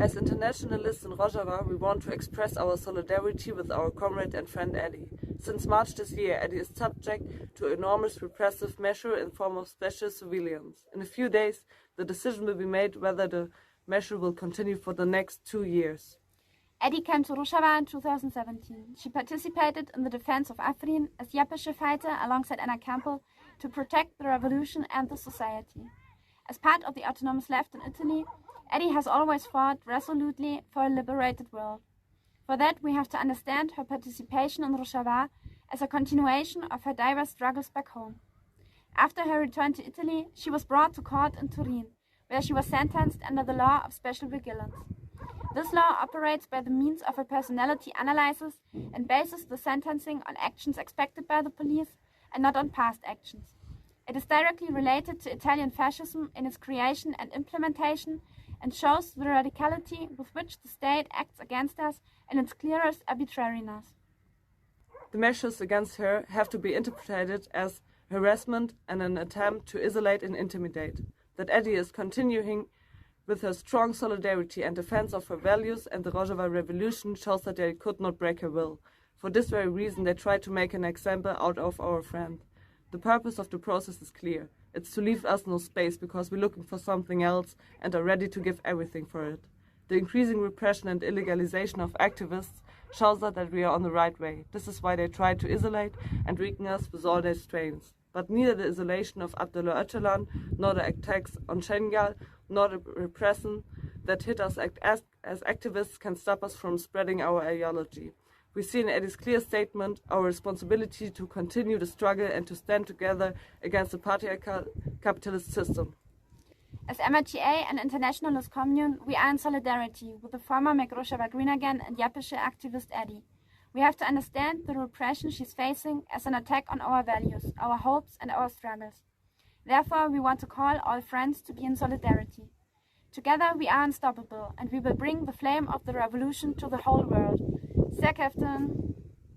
As internationalists in Rojava, we want to express our solidarity with our comrade and friend Eddi. Since March this year, Eddi is subject to enormous repressive measure in form of special surveillance. In a few days, the decision will be made whether the measure will continue for the next 2 years. Eddi came to Rojava in 2017. She participated in the defense of Afrin as YPJ fighter alongside Anna Campbell to protect the revolution and the society. As part of the autonomous left in Italy, Eddi has always fought resolutely for a liberated world. For that, we have to understand her participation in Rojava as a continuation of her diverse struggles back home. After her return to Italy, she was brought to court in Turin, where she was sentenced under the law of special vigilance. This law operates by the means of a personality analysis and bases the sentencing on actions expected by the police and not on past actions. It is directly related to Italian fascism in its creation and implementation and shows the radicality with which the state acts against us in its clearest arbitrariness. The measures against her have to be interpreted as harassment and an attempt to isolate and intimidate. That Eddi is continuing with her strong solidarity and defense of her values and the Rojava revolution shows that they could not break her will. For this very reason, they tried to make an example out of our friend. The purpose of the process is clear. It's to leave us no space because we're looking for something else and are ready to give everything for it. The increasing repression and illegalization of activists shows us that we are on the right way. This is why they try to isolate and weaken us with all their strains. But neither the isolation of Abdullah Öcalan, nor the attacks on Schengal, nor the repression that hit us as activists can stop us from spreading our ideology. We see in Eddi's clear statement our responsibility to continue the struggle and to stand together against the patriarchal capitalist system. As MRTA and Internationalist Commune, we are in solidarity with the former Make Rojava Green Again and YPJ activist Eddi. We have to understand the repression she's facing as an attack on our values, our hopes and our struggles. Therefore, we want to call all friends to be in solidarity. Together we are unstoppable and we will bring the flame of the revolution to the whole world. Sehr Captain!